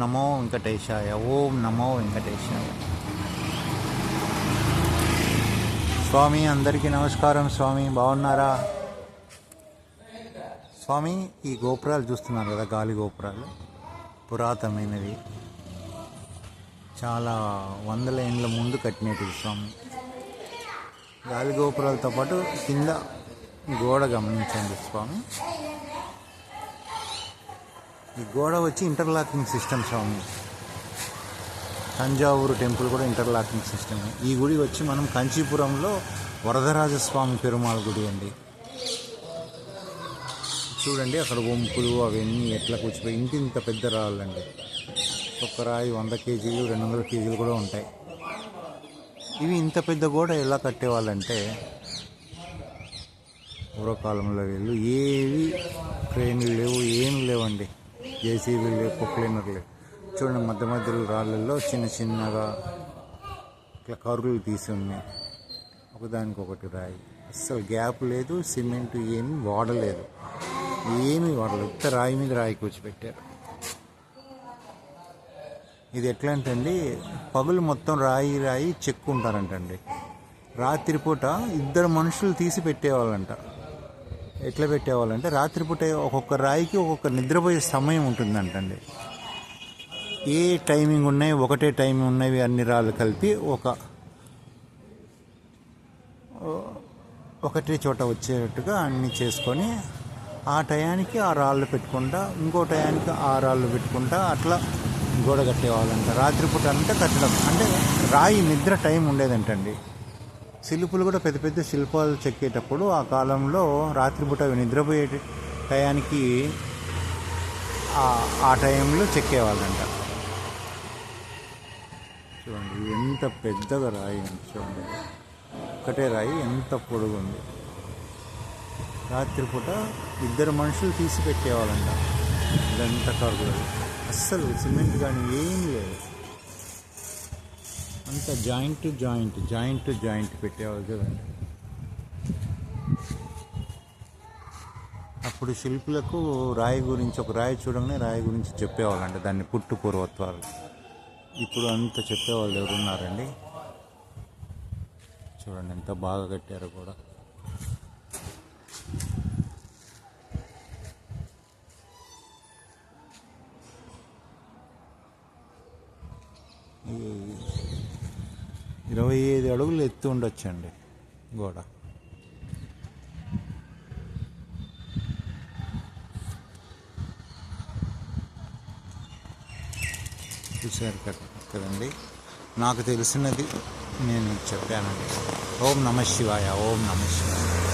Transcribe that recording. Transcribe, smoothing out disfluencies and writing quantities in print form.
నమో వెంకటేశాయ, ఓం నమో వెంకటేశాయ. స్వామి అందరికీ నమస్కారం. స్వామి బాగున్నారా? స్వామి ఈ గోపురాలు చూస్తున్నారు కదా, గాలి గోపురాలు పురాతనమైనవి, చాలా వందల ఏండ్ల ముందు కట్టినవి స్వామి. గాలి గోపురాలతో పాటు కింద గోడ గమనించండి స్వామి. ఈ గోడ వచ్చి ఇంటర్లాకింగ్ సిస్టమ్ స్వామి. తంజావూరు టెంపుల్ కూడా ఇంటర్లాకింగ్ సిస్టమ్. ఈ గుడి వచ్చి మనం కంచీపురంలో వరదరాజస్వామి పెరుమాళ్ గుడి అండి. చూడండి అక్కడ వంపులు అవన్నీ ఎట్లా కూర్చిపోయి ఇంత పెద్ద రాళ్ళండి. ఒక్క రాయి 100 కేజీలు 200 కేజీలు కూడా ఉంటాయి. ఇవి ఇంత పెద్ద గోడ ఎలా కట్టేవాళ్ళంటే పూర్వకాలంలో వీళ్ళు ఏవి క్రేన్లు లేవు, ఏం లేవండి, జేసీబీ లేవు, పొక్లైనర్ లేవు. చూడండి మధ్య మధ్యలో రాళ్ళల్లో చిన్న చిన్నగా ఇట్లా కర్రలు తీసి ఉన్నాయి, ఒకదానికొకటి రాయి. అస్సలు గ్యాప్ లేదు, సిమెంట్ ఏమీ వాడలేదు, ఉత్త రాయి మీద రాయి కూర్చిపెట్టారు. ఇది ఎట్లా అంటండి, పగులు మొత్తం రాయి చెక్కుంటారంటండి. రాత్రిపూట 2 మనుషులు తీసి పెట్టేవాళ్ళంట. ఎట్లా పెట్టేవాళ్ళంటే రాత్రిపూట ఒక్కొక్క రాయికి ఒక్కొక్క నిద్రపోయే సమయం ఉంటుందంటండి. ఏ టైమింగ్ ఉన్నాయి, ఒకటే టైమింగ్ ఉన్నవి అన్ని రాళ్ళు కలిపి ఒకటే చోట వచ్చేటట్టుగా అన్నీ చేసుకొని ఆ టయానికి ఆ రాళ్ళు పెట్టుకుంటా, ఇంకో టయానికి ఆ రాళ్ళు పెట్టుకుంటా అట్లా గోడ కట్టేవాళ్ళంట. రాత్రిపూట అంతా కట్టడం అంటే రాయి నిద్ర టైం ఉండేదంటండి. శిల్పులు కూడా పెద్ద పెద్ద శిల్పాలు చెక్కేటప్పుడు ఆ కాలంలో రాత్రిపూట నిద్రపోయే టయానికి ఆ టైంలో చెక్కేవాళ్ళంట. చూడండి ఎంత పెద్దగా రాయి ఉంది, చూడండి ఒకటే రాయి ఎంత పొడుగు ఉంది. రాత్రిపూట 2 మనుషులు తీసి పెట్టేవాళ్ళంట. ఇదంతా కర్రలు, అస్సలు సిమెంట్ కానీ ఏం లేదు, అంత జాయింట్ టు జాయింట్ పెట్టేవాళ్ళు చూడండి. అప్పుడు శిల్పులకు రాయి గురించి, ఒక రాయి చూడగానే రాయి గురించి చెప్పేవాళ్ళంట, దాన్ని పుట్టు పూర్వత్వాలు. ఇప్పుడు అంత చెప్పేవాళ్ళు ఎవరున్నారండి? చూడండి ఎంత బాగా కట్టారో కూడా. ఈ 25 అడుగులు ఎత్తు ఉండొచ్చండి గోడ. చూసారు కదండి, నాకు తెలిసినది నేను చెప్పానండి. ఓం నమః శివాయ, ఓం నమః శివాయ.